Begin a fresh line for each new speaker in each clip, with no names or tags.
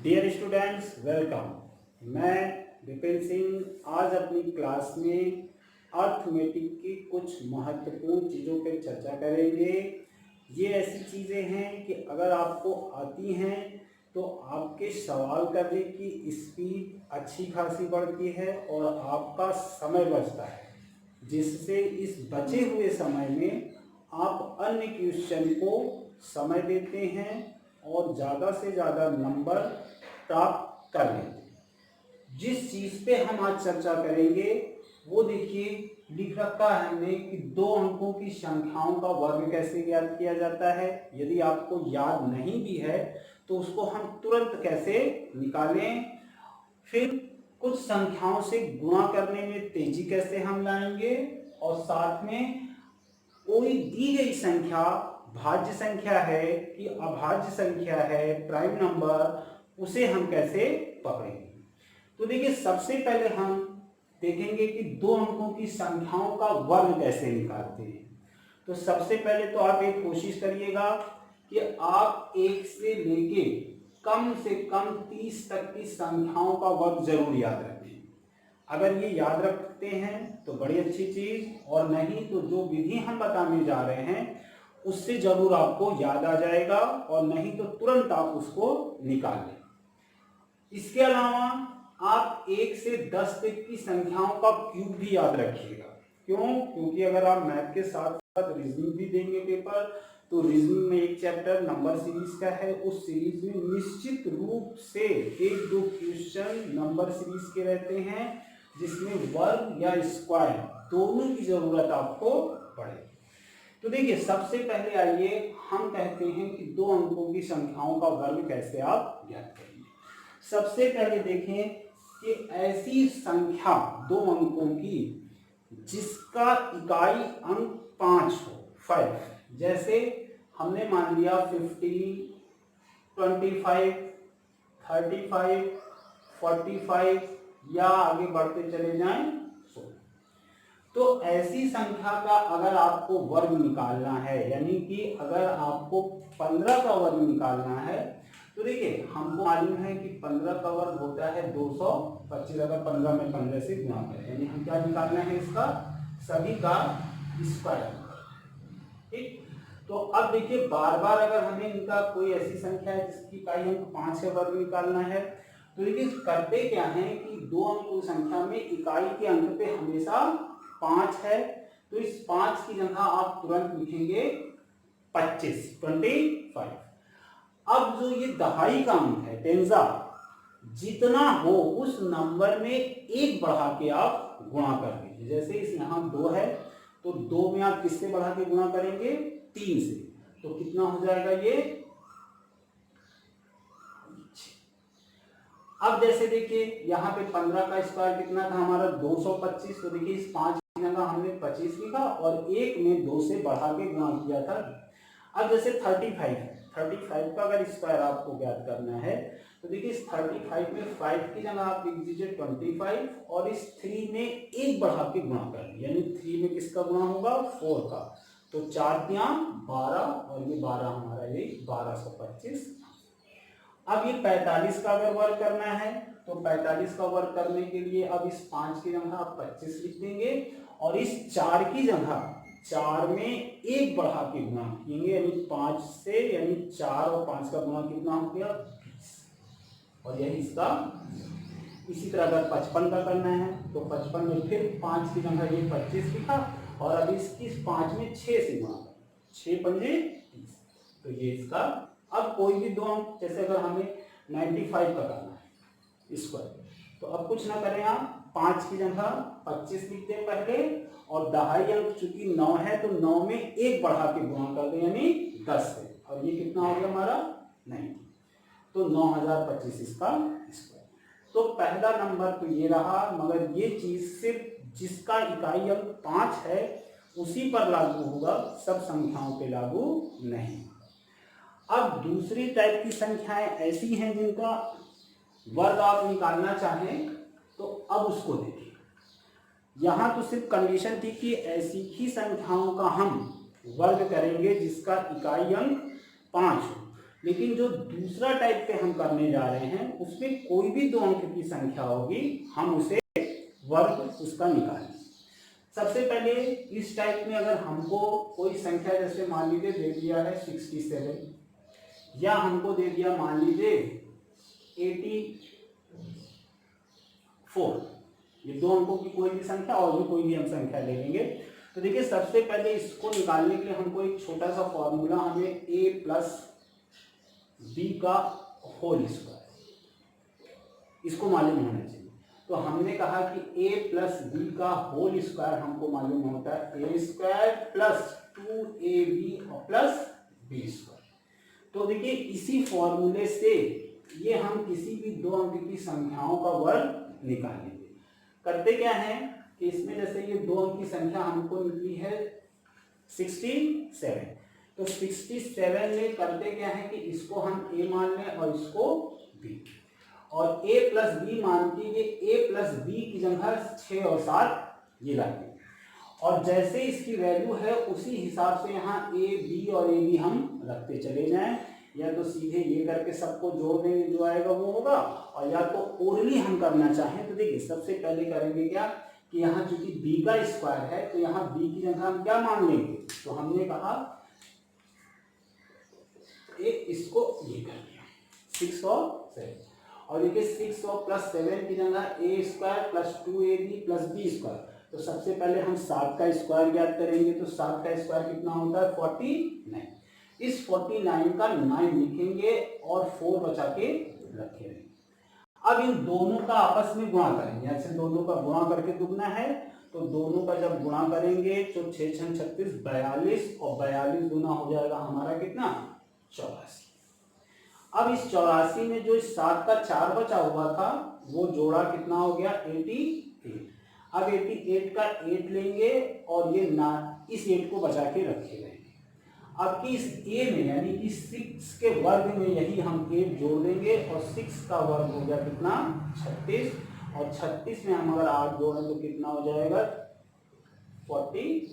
Dear students, welcome. मैं विपिन सिंह आज अपनी क्लास में अर्थमेटिक की कुछ महत्वपूर्ण चीज़ों पर चर्चा करेंगे। ये ऐसी चीज़ें हैं कि अगर आपको आती हैं तो आपके सवाल करने की स्पीड अच्छी खासी बढ़ती है और आपका समय बचता है, जिससे इस बचे हुए समय में आप अन्य क्वेश्चन को समय देते हैं और ज़्यादा से ज़्यादा नंबर प्राप्त कर लेते हैं। जिस चीज़ पे हम आज चर्चा करेंगे वो देखिए लिख रखा है हमने कि 2 अंकों की संख्याओं का वर्ग कैसे ज्ञात किया जाता है। यदि आपको याद नहीं भी है तो उसको हम तुरंत कैसे निकालें, फिर कुछ संख्याओं से गुणा करने में तेजी कैसे हम लाएंगे, और साथ में कोई दी गई संख्या भाज्य संख्या है कि अभाज्य संख्या है, प्राइम नंबर, उसे हम कैसे पकड़ेंगे। तो देखिए सबसे पहले हम देखेंगे कि 2 अंकों की संख्याओं का वर्ग कैसे निकालते हैं। तो सबसे पहले तो आप एक कोशिश करिएगा कि आप 1 से लेके कम से कम 30 तक की संख्याओं का वर्ग जरूर याद रखें। अगर ये याद रखते हैं तो बड़ी अच्छी चीज, और नहीं तो जो विधि हम बताने जा रहे हैं उससे जरूर आपको याद आ जाएगा, और नहीं तो तुरंत आप उसको निकाल लें। इसके अलावा आप 1 से 10 तक की संख्याओं का क्यूब भी याद रखिएगा। क्यों? क्योंकि अगर आप मैथ के साथ साथ रीजनिंग भी देंगे पेपर, तो रीजनिंग में एक चैप्टर नंबर सीरीज का है, उस सीरीज में निश्चित रूप से 1-2 क्वेश्चन नंबर सीरीज के रहते हैं जिसमें वर्ग या स्क्वायर दोनों की जरूरत आपको पड़े। तो देखिए सबसे पहले आइए हम कहते हैं कि 2 अंकों की संख्याओं का वर्ग कैसे आप ज्ञात करेंगे। सबसे पहले देखें कि ऐसी संख्या 2 अंकों की जिसका इकाई अंक 5 हो, 5, जैसे हमने मान लिया 15, 25, 35, 45 या आगे बढ़ते चले जाएं 16। तो ऐसी संख्या का अगर आपको वर्ग निकालना है, यानी कि अगर आपको 15 का वर्ग निकालना है, तो देखिए हमको मालूम है कि 15 का वर्ग होता है 225। अगर 15 में 15 से गुणा करें, यानी हम क्या निकालना है, इसका सभी का स्क्वायर। ठीक, तो अब देखिए बार बार अगर हमें इनका कोई ऐसी संख्या है जिसकी इकाई अंक 5 का वर्ग निकालना है, तो देखिए करते क्या है कि 2 अंक की संख्या में इकाई के अंक पे हमेशा 5 है, तो इस 5 की जगह आप तुरंत लिखेंगे 25। अब जो ये दहाई का अंक है, टेंजा, जितना हो उस नंबर में 1 बढ़ा के आप गुणा कर दीजिए। जैसे इस यहाँ 2 है तो 2 में आप किससे बढ़ा के गुणा करेंगे, 3 से, तो कितना हो जाएगा ये। अब जैसे देखिए यहाँ पे 15 का स्क्वायर कितना था हमारा, 225। तो देखिए इस 5 की जगह हमने 25 लिखा और 1 में 2 से बढ़ा के गुणा किया था। अब जैसे 35 का अगर स्क्वायर आपको ज्ञात करना है, तो देखिए इस 35 में 5 की जगह आप लिख दीजिए 25 और इस 3 में 1 बढ़ा के गुणा कर दिया, यानी 3 में किसका गुणा होगा, 4 का। तो 4 या 12 और ये 12 हमारा ये 1225। अब ये 45 का अगर वर्ग करना है, तो 45 का वर्ग करने के लिए अब इस 5 की जगह आप 25 लिख देंगे और इस 4 की जगह 4 में 1 बढ़ा के गुणा किएंगे, यानी 5 से, यानी 4 और 5 का गुणा कितना हो गया, 20, और यही इसका। इसी तरह अगर 55 का करना है तो 55 में फिर 5 की जगह ये 25 लिखा और अब इसकी 5 में 6 से गुणा, 6 पंजे 30, तो ये इसका। अब कोई भी 2 अंक, जैसे अगर हमें 95 का करना है स्क्वायर, तो अब कुछ ना करें, आप 5 की जगह 25 लिख दें पहले, और दहाई अंक चूंकि 9 है तो 9 में 1 बढ़ा के गुणा कर दें, यानी 10 से, और ये कितना हो गया हमारा 90, तो 9025 इसका स्क्वायर। तो पहला नंबर तो ये रहा, मगर ये चीज सिर्फ जिसका इकाई अंक 5 है उसी पर लागू होगा, सब संख्याओं पे लागू नहीं। अब दूसरी टाइप की संख्याएं ऐसी हैं जिनका वर्ग आप निकालना चाहें, तो अब उसको देखिए। यहाँ तो सिर्फ कंडीशन थी कि ऐसी ही संख्याओं का हम वर्ग करेंगे जिसका इकाई अंक 5 हो, लेकिन जो दूसरा टाइप पे हम करने जा रहे हैं उसमें कोई भी 2 अंक की संख्या होगी, हम उसे वर्ग उसका निकालें। सबसे पहले इस टाइप में अगर हमको कोई संख्या जैसे मान लीजिए दे दिया है 67 या हमको दे दिया मान लीजिए 84, ये 2 अंकों की कोई भी संख्या और भी कोई भी हम संख्या ले लेंगे। तो देखिए सबसे पहले इसको निकालने के लिए हमको एक छोटा सा फॉर्मूला, हमें a प्लस बी का होल स्क्वायर इसको मालूम होना चाहिए। तो हमने कहा कि a प्लस बी का होल स्क्वायर हमको मालूम होता है a स्क्वायर प्लस 2ab और प्लस बी स्क्वायर। तो देखिए इसी फॉर्मूले से ये हम किसी भी 2 अंक की संख्याओं का वर्ग निकालेंगे। करते क्या है कि इसमें जैसे ये 2 अंक की संख्या हमको निकली है 67, तो 67 में करते क्या है कि इसको हम a मान लें और इसको b, और a प्लस बी मान के ये a प्लस बी की जगह 6 और 7 ये लाएंगे, और जैसे इसकी वैल्यू है उसी हिसाब से यहाँ a b और a b हम रखते चले जाएं, या तो सीधे ये करके सबको जोड़ देंगे जो आएगा वो होगा, और या तो ओरली हम करना चाहें तो देखिए सबसे पहले करेंगे क्या कि यहाँ चूंकि b का स्क्वायर है तो यहाँ b की जगह हम क्या मान लेंगे, तो हमने कहा इसको ये कर दिया 6 और 7, और देखिए 6 और प्लस 7 की जगह a square plus 2ab plus b square. तो सबसे पहले हम 7 का स्क्वायर ज्ञात करेंगे, तो 7 का स्क्वायर कितना होता है 49। इस 49 का 9 लिखेंगे और 4 बचा के रखेंगे। अब इन दोनों का आपस में गुणा करेंगे, ऐसे दोनों का गुणा करके दुगना है, तो दोनों का जब गुणा करेंगे तो 6 6 36 42, और 42 गुना हो जाएगा हमारा कितना 84। अब इस 84 में जो इस 7 का 4 बचा हुआ था वो जोड़ा कितना हो गया 88। अब 88 का 8 लेंगे और ये ना इस 8 को बचा के रखे रहेंगे। अब कि इस a में यानी कि 6 के वर्ग में यही हम 8 जोड़ देंगे और 6 का वर्ग हो गया कितना 36, और 36 में हम अगर 8 जोड़ें तो कितना हो जाएगा 40,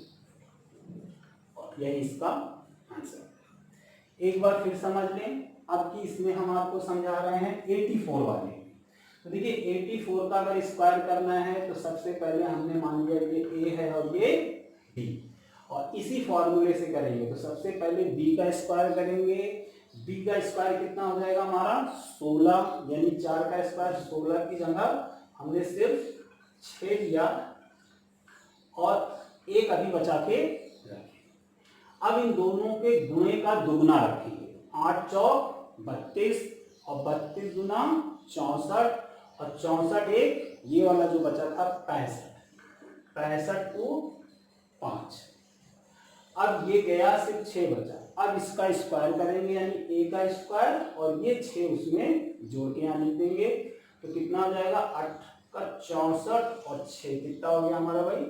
और यही इसका आंसर। एक बार फिर समझ लें, अब कि इसमें हम आपको समझा रहे हैं 84 वाले। तो देखिए 84 का अगर स्क्वायर करना है तो सबसे पहले हमने मान लिया ये a है और ये b, और इसी फॉर्मूले से करेंगे। तो सबसे पहले b का स्क्वायर करेंगे, b का स्क्वायर कितना हो जाएगा हमारा 16, यानी 4 का स्क्वायर 16 की जगह हमने सिर्फ 6 लिया और एक अभी बचा के रखे। अब इन दोनों के गुणे का दुगना रखेंगे, 8 चौक 32 और 32 गुना 64, और 64 एक ये वाला जो बचा था 65 को 5। अब ये गया सिर्फ 6 बचा। अब इसका स्क्वायर करेंगे यानी a का स्क्वायर और ये 6 उसमें जोड़ के यहाँ लिख देंगे, तो कितना हो जाएगा 8 का 64 और 6 कितना हो गया हमारा भाई,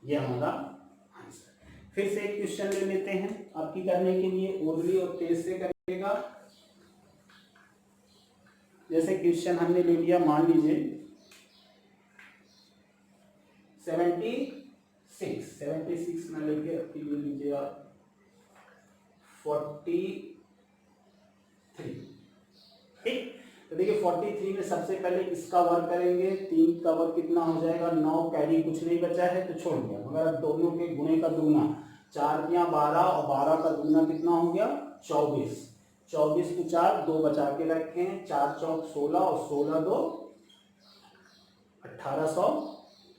ये हमारा आंसर। फिर से एक क्वेश्चन ले लेते हैं आपकी करने के लिए, ओरली और तेज से करेगा। जैसे क्वेश्चन हमने ले लिया, मान लीजिए 76 में लेके ले लीजिए आप 43, ठीक। तो देखिए 43 में सबसे पहले इसका वर्ग करेंगे, 3 का वर्ग कितना हो जाएगा 9, कैरी कुछ नहीं बचा है तो छोड़ दिया, मगर दोनों के गुणे का दुगना 4 दिया 12 और 12 का दुगना कितना हो गया 24, 24 को 4 2 बचा के रखे हैं, 4 चौक 16 और 16 2 1800,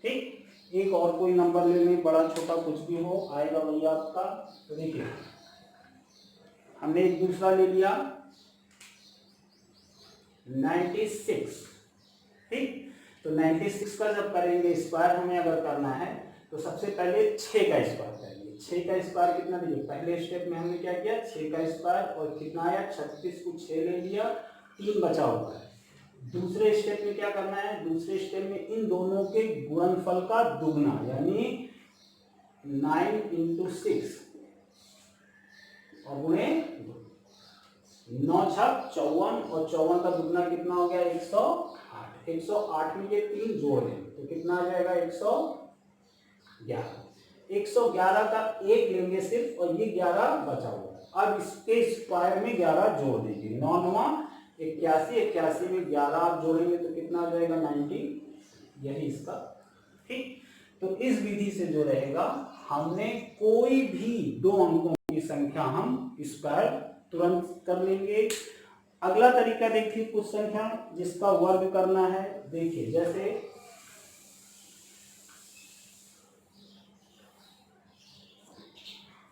ठीक। एक और कोई नंबर ले लें, बड़ा छोटा कुछ भी हो आएगा भैया आपका। तो देखिए हमने एक दूसरा ले लिया 96, ठीक। तो 96 का जब करेंगे स्क्वायर हमें अगर करना है तो सबसे पहले 6 का स्क्वायर करेंगे। 6 का स्क्वायर कितना दीजिए, पहले स्टेप में हमने क्या किया 6 का स्क्वायर और कितना आया 36 को 6 ले लिया, 3 बचा हुआ है। दूसरे स्टेप में क्या करना है, दूसरे स्टेप में इन दोनों के गुणनफल का दुगना यानी 9 × 6 और गुणे 9 छक 54 और 54 का दुगना कितना हो गया 108। 108 में ये 3 जोड़ दें तो कितना आ जाएगा 111। 111 का 1 लेंगे सिर्फ और ये 11 बचा हुआ है। अब इसके स्क्वायर में 11 जोड़ देंगे, 9 9 81, 81 में 11 आप जोड़ेंगे तो कितना आ जाएगा 90, यही इसका। ठीक, तो इस विधि से जो रहेगा, हमने कोई भी 2 अंकों की संख्या हम स्क्वायर तुरंत कर लेंगे। अगला तरीका देखिए, कुछ संख्या जिसका वर्ग करना है। देखिए जैसे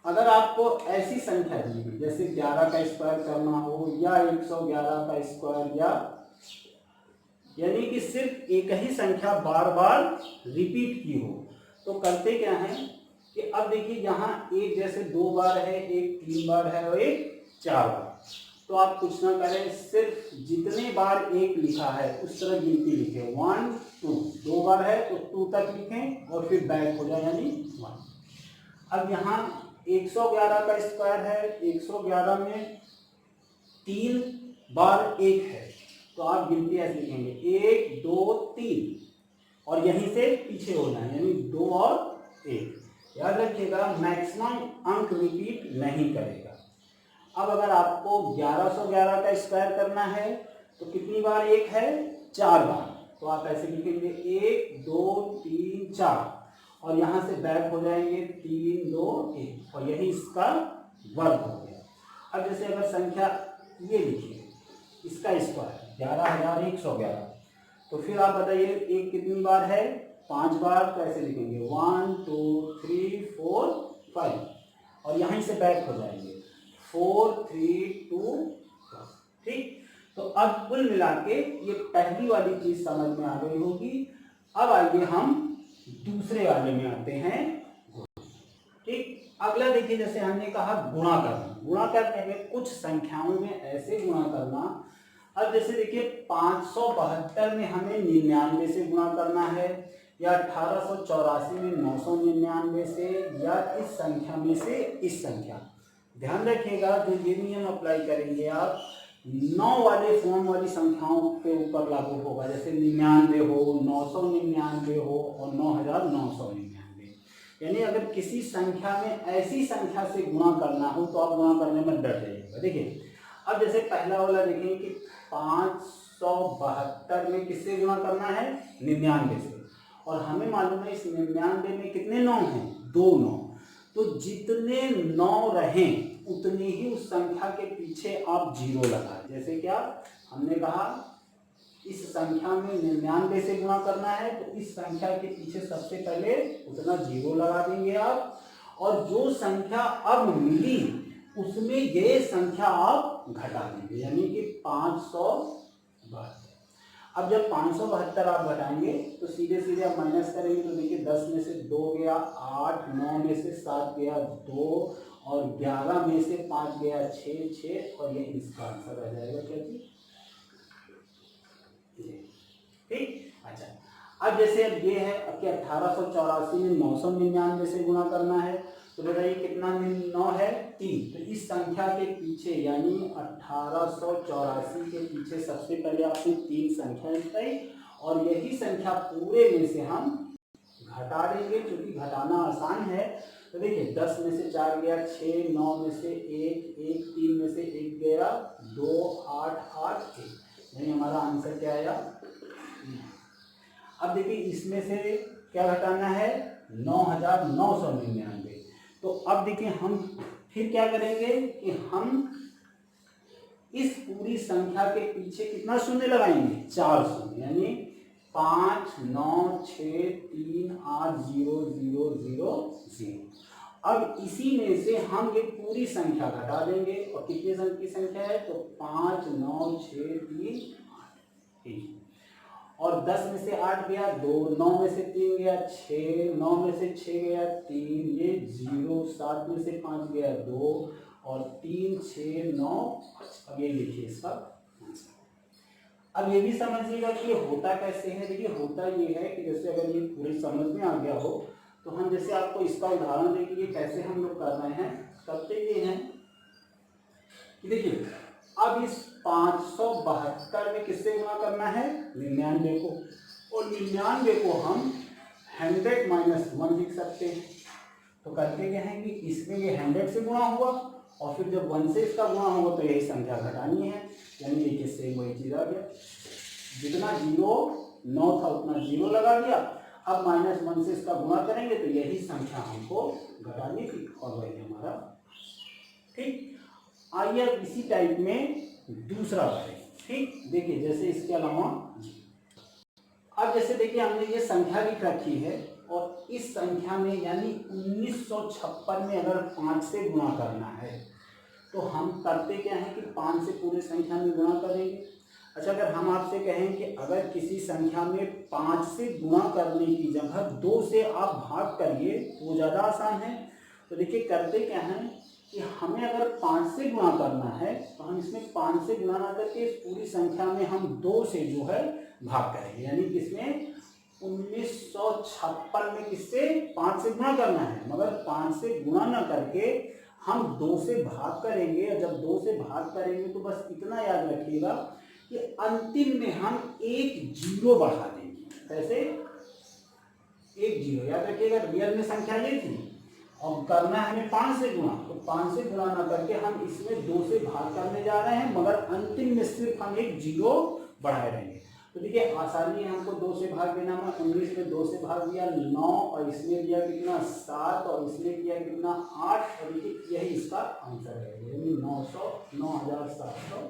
अगर आपको ऐसी संख्या दी गई जैसे 11 का स्क्वायर करना हो या 111 का स्क्वायर, या यानी कि सिर्फ एक ही संख्या बार बार रिपीट की हो, तो करते क्या है कि अब देखिए यहाँ एक जैसे 2 बार है, एक 3 बार है और एक 4 बार, तो आप कुछ ना करें, सिर्फ जितने बार एक लिखा है उस तरह गिनती लिखें, 1 2, 2 बार है तो 2 तक लिखें और फिर बैक हो जाए यानी 1। अब यहाँ 111 का स्क्वायर है, 111 में 3 बार 1 है, तो आप गिनती ऐसे लिखेंगे 1 2 3 और यहीं से पीछे होना है यानी 2 और 1। याद रखिएगा मैक्सिमम अंक रिपीट नहीं करेगा। अब अगर आपको 1111 का स्क्वायर करना है तो कितनी बार 1 है, 4 बार, तो आप ऐसे लिखेंगे 1 2 3 4 और यहाँ से बैक हो जाएंगे 3 2 1 और यही इसका वर्ग हो गया। अब जैसे अगर संख्या ये लिखिए, इसका स्क्वायर 11111, तो फिर आप बताइए एक कितनी बार है, 5 बार, तो ऐसे लिखेंगे 1 2 3 4 5 और यहीं से बैक हो जाएंगे 4 3 2 1। ठीक, तो अब कुल मिला के ये पहली वाली चीज समझ में आ गई होगी। अब आइए हम दूसरे वाले में आते हैं। ठीक, अगला देखिए जैसे हमने कहा गुणा करना। गुणा करने में कुछ संख्याओं में ऐसे गुणा करना, अब जैसे देखिए 572 में हमें 99 से गुणा करना है, या 1884 में 999 से, या इस संख्या में से इस संख्या। ध्यान रखिएगा जो ये नियम अप्लाई करेंगे आप 9 वाले फॉर्म वाली संख्याओं के ऊपर लागू होगा, जैसे 99 हो, 999 हो और 9999। यानी अगर किसी संख्या में ऐसी संख्या से गुणा करना हो तो आप गुणा करने में डर जाइएगा। देखिए अब जैसे पहला वाला देखेंगे कि 572 में किससे गुणा करना है, 99 से, और हमें मालूम है इस 99 में कितने 9 हैं, 2 9, तो जितने 9 रहें उतने ही उस संख्या के पीछे आप 0 लगाएं। जैसे क्या हमने कहा इस संख्या में 99 से गुणा करना है तो इस संख्या के पीछे सबसे पहले उतना 0 लगा देंगे आप, और जो संख्या अब मिली उसमें ये संख्या आप घटा देंगे, यानी कि 572। अब जब 572 आप घटाएंगे तो सीधे सीधे आप माइनस करेंगे तो देखिए 10 में से 2 गया 8, 9 में से 7 गया 2 और 11 में से 5 गया 6 और ये इसका आंसर आ जाएगा क्या जी। ठीक, अच्छा अब जैसे अब ये है अब कि 1884 में 999 से गुणा करना है, तो बताइए कितना 9 है 3, तो इस संख्या के पीछे यानी 1884 के पीछे सबसे पहले आपने 3 संख्या बताई और यही संख्या पूरे में से हम घटा देंगे, क्योंकि घटाना आसान है। तो देखिए 10 में से 4 गया 6, 9 में से 1, 3 में से 1 गया 2, 8, 8, 1, यानी हमारा आंसर क्या आया। अब देखिए इसमें से क्या घटाना है 9999। तो अब देखिए हम फिर क्या करेंगे कि हम इस पूरी संख्या के पीछे कितना शून्य लगाएंगे, 4 शून्य, यानी 5 9 6 3 8 0 0 0 0। अब इसी में से हम ये पूरी संख्या घटा देंगे और कितने अंक की संख्या है तो 5 9 6 3 8 और 10 में से 8 गया 2, 9 में से 3 गया 6, 9 में से 6 गया 3, ये 0, 7 में से 5 गया 2 और 3 6 9 5। अब ये लिखिए इसका आंसर। अब ये भी समझिएगा कि ये होता कैसे है। देखिए होता ये है कि जैसे अगर ये पूरी समझ में आ गया हो तो हम जैसे आपको इसका उदाहरण देखिए कैसे हम लोग कर रहे हैं। करते ये हैं कि देखिए अब इस 572 में किससे गुणा करना है 99 को, और 99 को हम 100 - 1 लिख सकते हैं। तो करते क्या है कि इसमें ये 100 से गुणा हुआ और फिर जब 1 से इसका गुणा होगा तो यही संख्या घटानी है, यानी देखिए सेम वही चीज़ आ गया, जितना 0 9 था उतना 0 लगा दिया। अब -1 से इसका गुणा करेंगे तो यही संख्या हमको घटानी थी और वही हमारा। ठीक, आइए अब इसी टाइप में दूसरा करें। ठीक, देखिए जैसे इसके अलावा अब जैसे देखिए हमने ये संख्या लिख रखी है और इस संख्या में यानी 1956 में अगर 5 से गुणा करना है तो हम करते क्या है कि 5 से पूरे संख्या में गुणा करेंगे। अच्छा, अगर हम आपसे कहें कि अगर किसी संख्या में 5 से गुणा करने की जगह 2 से आप भाग करिए तो वो ज़्यादा आसान है। तो देखिए करते क्या है कि हमें अगर 5 से गुणा करना है तो हम इसमें 5 से गुणा ना करके इस पूरी संख्या में हम 2 से जो है भाग करेंगे, यानी किसमें 1956 में किससे 5 से गुणा करना है, मगर 5 से गुणा ना करके हम 2 से भाग करेंगे। और जब 2 से भाग करेंगे तो बस इतना याद रखिएगा कि अंतिम में हम एक 0 बढ़ा देंगे। कैसे? एक 0 याद रखिएगा, रियल में संख्या ये थी और करना है हमें 5 से गुणा, तो 5 से गुणा ना करके हम इसमें 2 से भाग करने जा रहे हैं, मगर अंतिम में सिर्फ हम एक 0 बढ़ाए रहेंगे। तो देखिए आसानी है, हमको 2 से भाग देना है। 19 में 2 से भाग दिया 9 और इसमें दिया कितना 7 और इसमें दिया कितना 8 और देखिए यही इसका आंसर है, यानी 9780।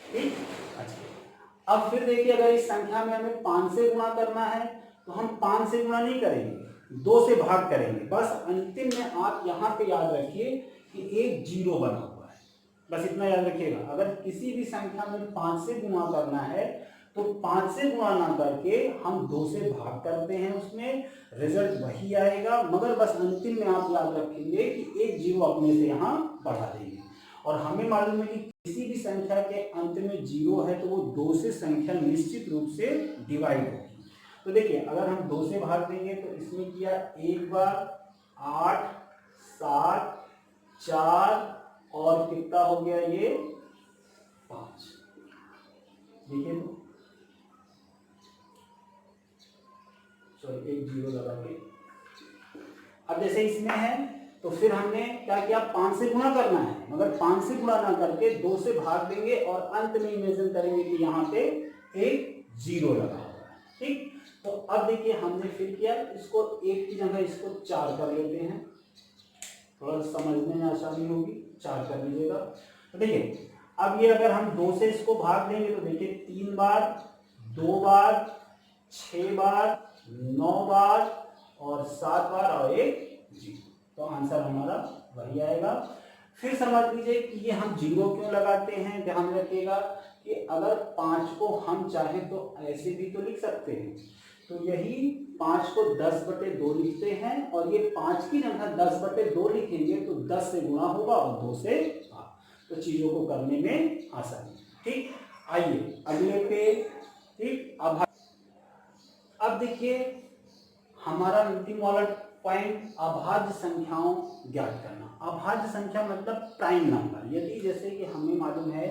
ठीक, अच्छा अब फिर देखिए अगर इस संख्या में हमें 5 से गुणा करना है तो हम 5 से गुणा नहीं करेंगे, 2 से भाग करेंगे। बस अंतिम में आप यहाँ पे याद रखिए कि एक 0 बना हुआ है, बस इतना याद रखिएगा। अगर किसी भी संख्या में 5 से गुणा करना है तो 5 से गुणा ना करके हम 2 से भाग करते हैं, उसमें रिजल्ट वही आएगा, मगर बस अंतिम में आप याद रखेंगे कि एक 0 अपने से यहाँ बढ़ा देंगे। और हमें मालूम है कि किसी भी संख्या के अंत में 0 है तो वो 2 से संख्या निश्चित रूप से डिवाइड होगी। तो देखिए अगर हम 2 से भाग देंगे तो इसमें किया एक बार 8 7 4 और कितना हो गया ये 5। देखिए तो सॉरी एक 0 लगा के अब जैसे इसमें है तो फिर हमने क्या किया 5 से गुणा करना है, मगर 5 से गुणा ना करके 2 से भाग देंगे और अंत में इमेजिन करेंगे कि यहाँ पे एक 0 लगा हुआ है। ठीक, तो अब देखिए हमने फिर किया इसको 1 की जगह इसको 4 कर लेते हैं, थोड़ा समझने में आसानी होगी, 4 कर लीजिएगा। तो देखिए अब ये अगर हम 2 से इसको भाग देंगे तो देखिए 3 बार 2 बार 6 बार 9 बार और 7 बार और एक 0, तो आंसर हमारा वही आएगा। फिर समझ लीजिए कि ये हम 0 क्यों लगाते हैं। ध्यान रखिएगा कि अगर 5 को हम चाहें तो ऐसे भी तो लिख सकते हैं, तो यही 5 को 10/2 लिखते हैं और ये 5 की जगह 10/2 लिखेंगे तो 10 से गुणा होगा और 2 से भाग, तो चीज़ों को करने में आसानी। ठीक, आइए अगले पे। ठीक, अब देखिए हमारा अंतिम वाला पॉइंट अभाज्य संख्याओं ज्ञात करना। अभाज्य संख्या मतलब प्राइम नंबर। यदि जैसे कि हमें मालूम है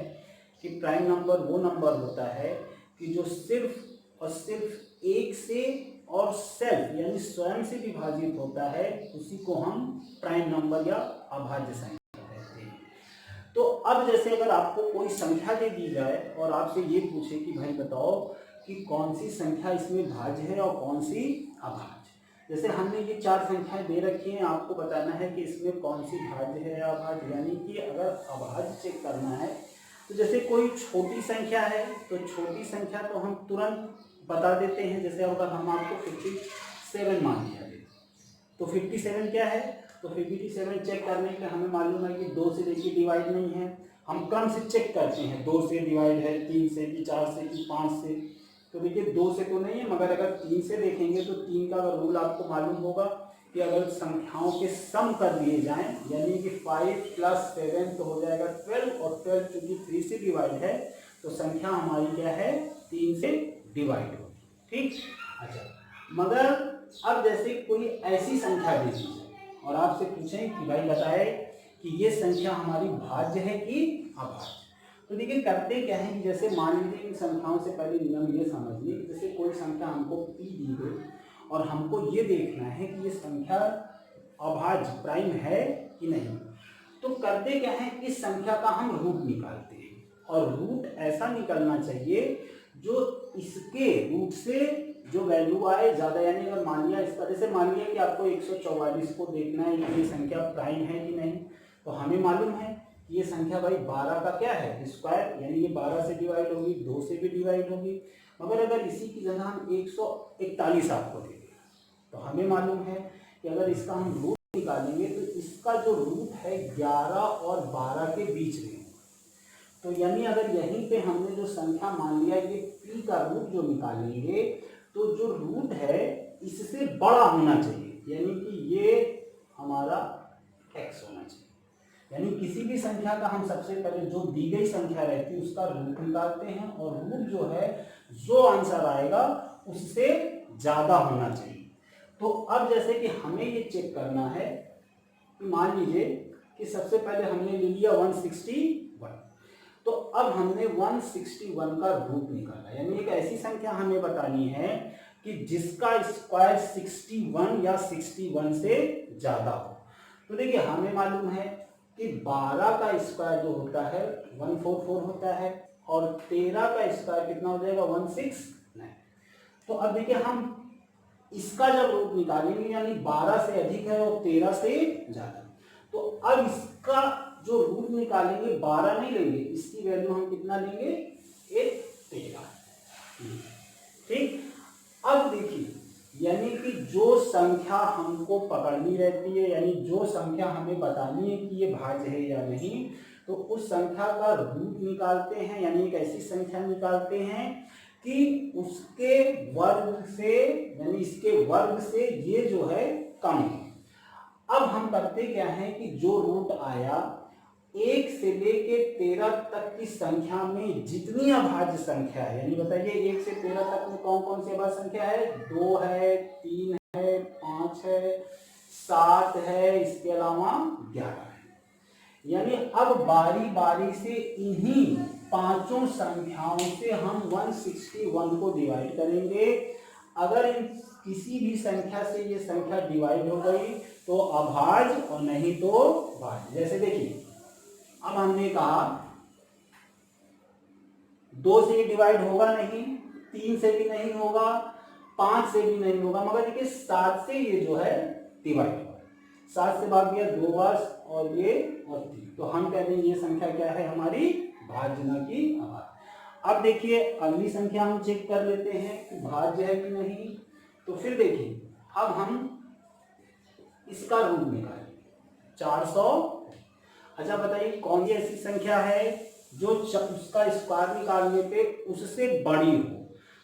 कि प्राइम नंबर वो नंबर होता है कि जो सिर्फ और सिर्फ एक से और सेल्फ यानी स्वयं से विभाजित होता है, उसी को हम प्राइम नंबर या अभाज्य संख्या कहते हैं। तो अब जैसे अगर आपको कोई संख्या दे दी जाए और आपसे ये पूछे कि भाई बताओ कि कौन सी संख्या इसमें भाज्य है और कौन सी अभाज्य। जैसे हमने ये 4 संख्याएं दे रखी हैं, आपको बताना है कि इसमें कौन सी भाज्य है या अभाज्य। यानी कि अगर अभाज्य चेक करना है तो जैसे कोई छोटी संख्या है तो छोटी संख्या तो हम तुरंत बता देते हैं। जैसे अगर हम आपको 57 मान लिया तो 57 क्या है, तो 57 चेक करने के हमें मालूम है कि 2 से देखिए डिवाइड नहीं है, हम क्रम से चेक करते हैं 2 से डिवाइड है, 3 से कि 4 से कि 5 से। तो देखिए 2 से तो नहीं है, मगर अगर 3 से देखेंगे तो 3 का अगर रूल आपको मालूम होगा कि अगर संख्याओं के सम कर दिए जाएं यानी कि 5 + 7 तो हो जाएगा 12 और 12 चूंकि 3 से डिवाइड है तो संख्या हमारी क्या है 3 से डिवाइड होगी। ठीक, अच्छा मगर अब जैसे कोई ऐसी संख्या दे दी जाए और आपसे पूछें कि भाई बताए कि ये संख्या हमारी भाज्य है कि अभाज्य, तो देखिए करते क्या है कि जैसे मान लीजिए इन संख्याओं से पहले नियम ये समझिए कि जैसे कोई संख्या हमको P दी गई और हमको ये देखना है कि ये संख्या अभाज्य प्राइम है कि नहीं। तो करते क्या है, इस संख्या का हम रूट निकालते हैं और रूट ऐसा निकलना चाहिए जो इसके रूट से जो वैल्यू आए ज़्यादा, यानी अगर मान लिया इसका, जैसे मान लिया कि आपको 144 को देखना है कि ये संख्या प्राइम है कि नहीं, तो हमें मालूम है कि ये संख्या भाई 12 का क्या है स्क्वायर, यानी ये 12 से डिवाइड होगी, 2 से भी डिवाइड होगी। मगर अगर इसी की जगह हम 141 आपको दे दें तो हमें मालूम है कि अगर इसका हम रूट निकालेंगे तो इसका जो रूट है 11 और 12 के बीच में। तो यानी अगर यहीं पे हमने जो संख्या मान लिया ये p का रूट जो निकालेंगे तो जो रूट है इससे बड़ा होना चाहिए, यानी कि ये हमारा x होना चाहिए। यानी किसी भी संख्या का हम सबसे पहले जो दी गई संख्या रहती है उसका रूट निकालते हैं और रूट जो है जो आंसर आएगा उससे ज़्यादा होना चाहिए। तो अब जैसे कि हमें ये चेक करना है, मान लीजिए कि सबसे पहले हमने ले लिया 161, तो अब हमने 161 का रूट निकाला, यानी एक ऐसी संख्या हमें बतानी है कि जिसका स्क्वायर 61 या 61 से ज़्यादा हो। तो देखिए हमें मालूम है कि 12 का स्क्वायर जो होता है 144 होता है और 13 का स्क्वायर कितना हो जाएगा 169। तो अब देखिए हम इसका जब रूट निकालेंगे यानी 12 से अधिक है और 13 से ज़्यादा, तो अब इसका जो रूट निकालेंगे 12 नहीं लेंगे, इसकी वैल्यू हम कितना लेंगे 13। ठीक, अब देखिए यानी कि जो संख्या हमको पकड़नी रहती है, यानी जो संख्या हमें बतानी है कि ये भाज्य है या नहीं, तो उस संख्या का रूट निकालते हैं, यानी एक ऐसी संख्या निकालते हैं कि उसके वर्ग से, यानी इसके वर्ग से ये जो है कम है। अब हम करते क्या है कि जो रूट आया 1 से लेके 13 तक की संख्या में जितनी अभाज्य संख्या है, यानी बताइए 1 से 13 तक में कौन कौन सी अभाज्य संख्या है, 2 है, 3 है, 5 है, 7 है, इसके अलावा 11 है। यानी अब बारी बारी से इन्हीं पांचों संख्याओं से हम 161 को डिवाइड करेंगे। अगर इन किसी भी संख्या से ये संख्या डिवाइड हो गई तो अभाज्य और नहीं तो भाज्य। जैसे देखिए अब हमने कहा 2 से डिवाइड होगा नहीं, 3 से भी नहीं होगा, 5 से भी नहीं होगा, मगर देखिए 7 से ये जो है डिवाइड होगा। 7 से भाग दिया 2 बार और ये और 3, तो हम कह देंगे ये संख्या क्या है हमारी भाज्य न कि अभाज्य। अब देखिए अगली संख्या हम चेक कर लेते हैं कि भाज्य है कि नहीं। तो फिर देखिए अब हम इसका रूट निकालेंगे 400। अच्छा बताइए कौन सी ऐसी संख्या है जो उसका स्क्वायर निकालने पे उससे बड़ी हो।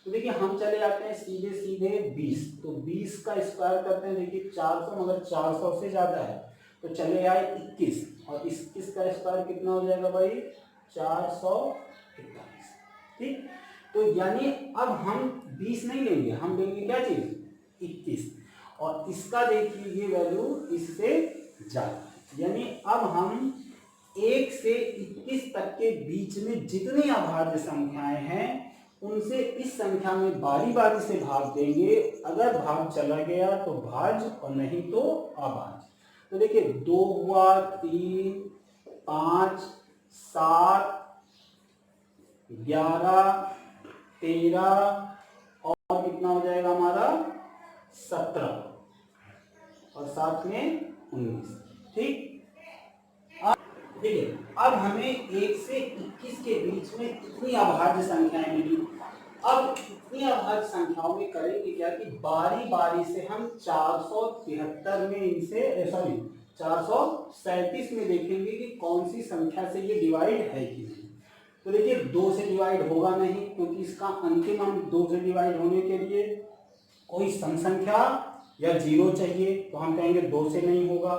तो देखिए हम चले जाते हैं सीधे सीधे 20, तो 20 का स्क्वायर करते हैं, देखिए 400, मगर 400 से ज़्यादा है तो चले आए 21 और 21 का स्क्वायर कितना हो जाएगा भाई 441। ठीक, तो यानी अब हम 20 नहीं लेंगे, हम लेंगे क्या चीज़ 21, और इसका देखिए ये वैल्यू इससे ज़्यादा, यानी अब हम 1 से 21 तक के बीच में जितनी अभाज्य संख्याएं हैं उनसे इस संख्या में बारी बारी से भाग देंगे। अगर भाग चला गया तो भाज्य और नहीं तो अभाज्य। तो देखिए 2 हुआ, 3, 5, 7, 11, 13 और कितना हो जाएगा हमारा 17 और साथ में 19। ठीक, देखिए अब हमें 1 से 21 के बीच में इतनी अभाज्य संख्याएं मिली। अब इतनी अभाज्य संख्याओं में करेंगे क्या कि बारी बारी से हम 473 में इनसे 437 में देखेंगे कि कौन सी संख्या से ये डिवाइड है कि नहीं। तो देखिए 2 से डिवाइड होगा नहीं, क्योंकि इसका अंतिम अंक 2 से डिवाइड होने के लिए कोई सम संख्या या 0 चाहिए, तो हम कहेंगे 2 से नहीं होगा।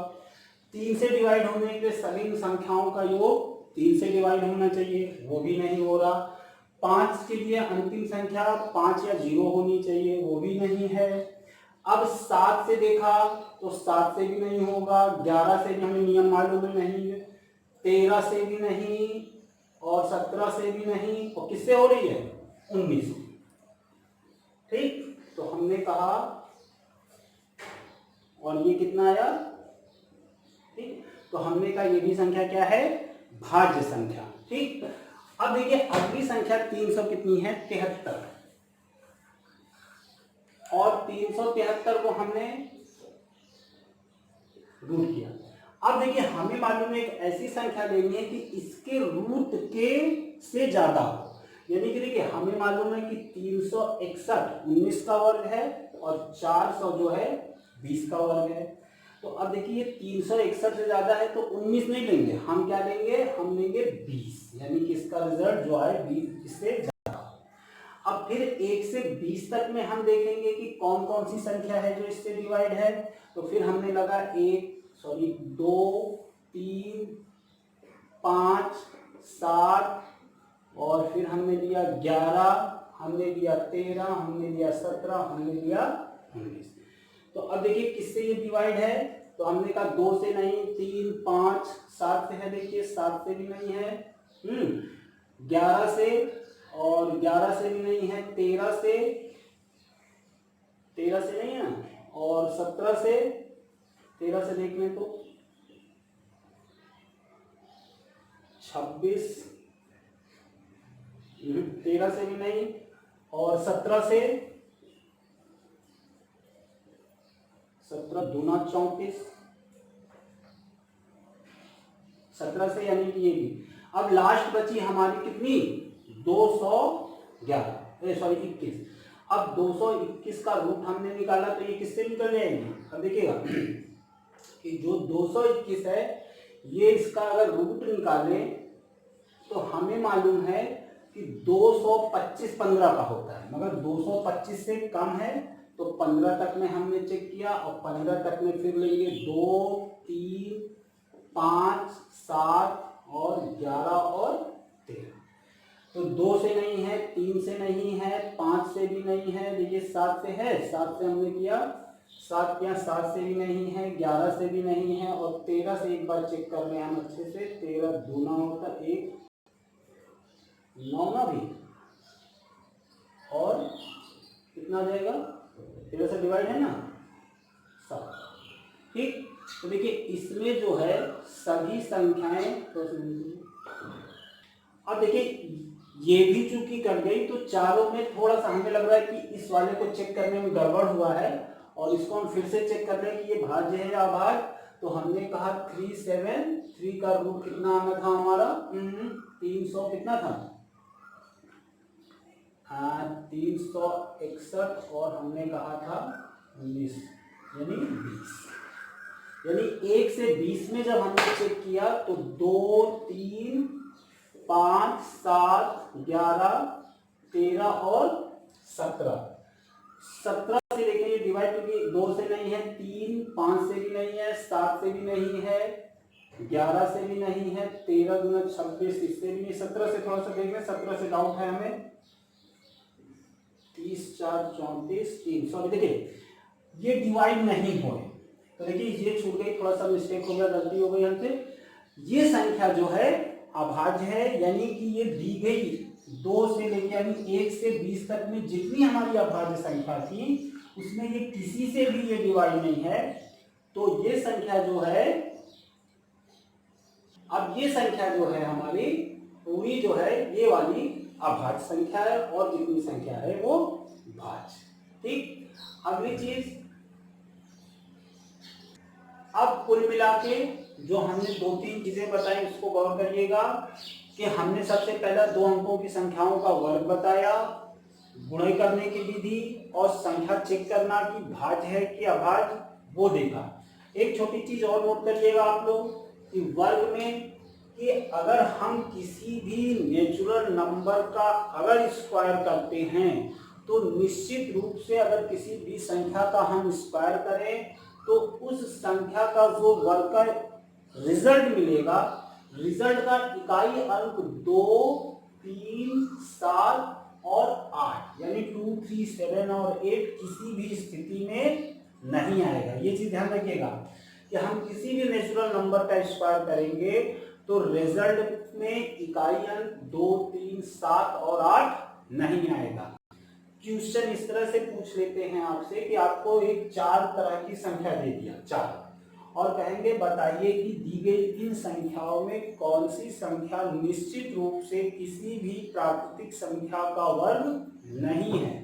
3 से डिवाइड होने के सभी संख्याओं का योग 3 से डिवाइड होना चाहिए, वो भी नहीं हो रहा। 5 के लिए अंतिम संख्या 5 या 0 होनी चाहिए, वो भी नहीं है। अब 7 से देखा तो 7 से भी नहीं होगा, 11 से भी हमें नियम मालूम नहीं है, 13 से भी नहीं और 17 से भी नहीं, और किससे हो रही है 19। ठीक, तो हमने कहा और ये कितना आया, ठीक। तो हमने कहा ये भी संख्या क्या है, भाज्य संख्या, ठीक। अब देखिए अगली संख्या 300 कितनी है, 73, और 373 को हमने रूट किया। अब देखिए हमें मालूम है एक ऐसी संख्या लेनी है कि इसके रूट के से ज्यादा हो, यानी कि देखिए हमें मालूम है कि 361 19 का वर्ग है और 400 जो है 20 का वर्ग है। तो अब देखिए 361 से ज्यादा है तो 19 नहीं लेंगे, हम क्या लेंगे, हम लेंगे 20, यानी कि इसका रिजल्ट जो है 20 इससे ज्यादा। अब फिर 1 से 20 तक में हम देखेंगे कि कौन कौन सी संख्या है जो इससे डिवाइड है। तो फिर हमने लगा 2 3 5 7 और फिर हमने लिया 11, हमने लिया 13, हमने लिया 17, हमने लिया 19। तो अब देखिए किससे ये डिवाइड है, तो हमने कहा 2 से नहीं, 3 5 7 से है, देखिए 7 से भी नहीं है, 11 से, और 11 से भी नहीं है, 13 से नहीं है, और 17 से, 13 से देख लें तो 26, 13 से भी नहीं, और 17 से, 17 दूना 34, 17 से, यानी कि ये भी। अब लास्ट बची हमारी कितनी, 211, सॉरी 21। अब 221 का रूट हमने निकाला तो ये किससे निकल जाएगी, अब देखिएगा कि जो 221 है ये इसका अगर रूट निकालें तो हमें मालूम है कि 225 15 का होता है, मगर 225 से कम है तो 15 तक में हमने चेक किया, और 15 तक में फिर लेंगे 2 3 5 7 और 11 और 13। तो 2 से नहीं है, 3 से नहीं है, 5 से भी नहीं है, देखिए 7 से है, 7 से हमने किया, 7 किया, 7 से भी नहीं है, 11 से भी नहीं है, और 13 से एक बार चेक कर रहे हैं हम अच्छे से, 13 दूना होता 1 9 ना भी, और कितना आ जाएगा, 13 से डिवाइड है ना 7, ठीक। तो देखिए इसमें जो है सभी संख्याएं, तो अब देखिए ये भी चूंकि कर गई तो चारों में थोड़ा सा हमें लग रहा है कि इस वाले को चेक करने में गड़बड़ हुआ है, और इसको हम फिर से चेक कर रहे हैं कि ये भाज्य है या अभाज्य। तो हमने कहा 373 का रूट कितना आना था हमारा, 300 कितना था, 361, और हमने कहा था 19 यानी 20, यानी 1 से 20 में जब हमने चेक किया तो 2 3 5 7 11 13 और 17 से लेके ये डिवाइड, क्योंकि 2 से नहीं है, 3 5 से भी नहीं है, 7 से भी नहीं है, 11 से भी नहीं है, 13 दूना 26, इससे भी नहीं, 17 से थोड़ा सा देख लें, 17 से डाउट है हमें, 30 4 34 300। अभी देखिए ये डिवाइड नहीं हो रहे, तो देखिए ये छूट गई, थोड़ा सा मिस्टेक हो गया, गलती हो गई हमसे। ये संख्या जो है अभाज्य है, यानी कि ये दी गई 2 से लेकर यानी 1 से 20 तक में जितनी हमारी अभाज्य संख्या थी उसमें ये किसी से भी ये डिवाइड नहीं है। तो ये संख्या जो है, अब ये संख्या जो है हमारी पूरी जो है ये वाली अभाज्य संख्या है, और जितनी संख्या है वो भाज्य, ठीक। अगली चीज, अब कुल मिला के जो हमने 2-3 चीजें बताई उसको गौर करिएगा कि हमने सबसे पहला 2 अंकों की संख्याओं का वर्ग बताया, गुणा करने की विधि, और संख्या चेक करना कि भाज्य है कि अभाज्य वो देखा। एक छोटी चीज और नोट करिएगा आप लोग कि वर्ग में कि अगर हम किसी भी नेचुरल नंबर का अगर स्क्वायर करते हैं तो निश्चित रूप से अगर किसी भी संख्या का हम स्क्वायर करें तो उस संख्या का जो वर्ग का रिजल्ट मिलेगा, रिजल्ट का इकाई अंक 2 3 7 और 8 यानी 2 3 7 और 8 किसी भी स्थिति में नहीं आएगा। ये चीज ध्यान रखिएगा कि हम किसी भी नेचुरल नंबर का स्क्वायर करेंगे तो रिजल्ट में इकाई अंक 2 3 7 और 8 नहीं आएगा। क्वेश्चन इस तरह से पूछ लेते हैं आपसे कि आपको एक 4 तरह की संख्या दे दिया 4, और कहेंगे बताइए कि दी गई इन संख्याओं में कौन सी संख्या निश्चित रूप से किसी भी प्राकृतिक संख्या का वर्ग नहीं है।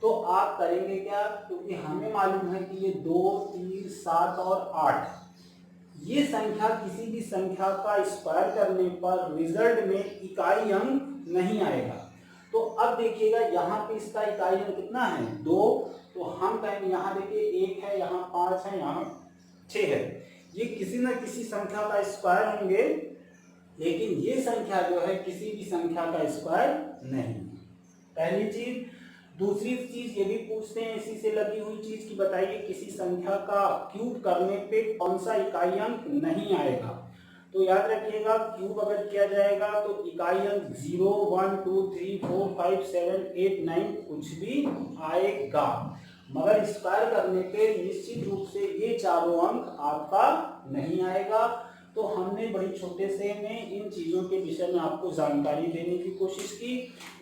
तो आप करेंगे क्या, क्योंकि हमें मालूम है कि ये 2, 3, 7 और 8 ये संख्या किसी भी संख्या का स्क्वायर करने पर रिजल्ट में इकाई अंक नहीं आएगा। तो अब देखिएगा यहाँ पे इसका इकाई अंक कितना है 2, तो हम कहेंगे यहाँ देखिए 1 है, यहाँ 5 है, यहाँ 6 है, ये किसी न किसी संख्या का स्क्वायर होंगे, लेकिन ये संख्या जो है किसी भी संख्या का स्क्वायर नहीं। पहली चीज। दूसरी चीज ये भी पूछते हैं इसी से लगी हुई चीज की बताइए किसी संख्या का क्यूब करने पे कौन सा इकाई अंक नहीं आएगा। तो याद रखिएगा क्यूब अगर किया जाएगा तो इकाई अंक 0, 1, 2, 3, 4, 5, 7, 8, 9 कुछ भी आएगा, मगर स्क्वायर करने पे निश्चित रूप से ये चारों अंक आपका नहीं आएगा। तो हमने बड़ी छोटे से में इन चीज़ों के विषय में आपको जानकारी देने की कोशिश की।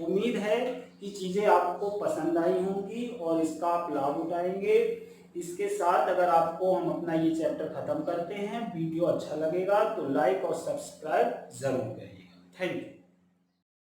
उम्मीद है कि चीज़ें आपको पसंद आई होंगी और इसका आप लाभ उठाएंगे। इसके साथ अगर आपको हम अपना ये चैप्टर ख़त्म करते हैं, वीडियो अच्छा लगेगा तो लाइक और सब्सक्राइब ज़रूर करिएगा। Thank you.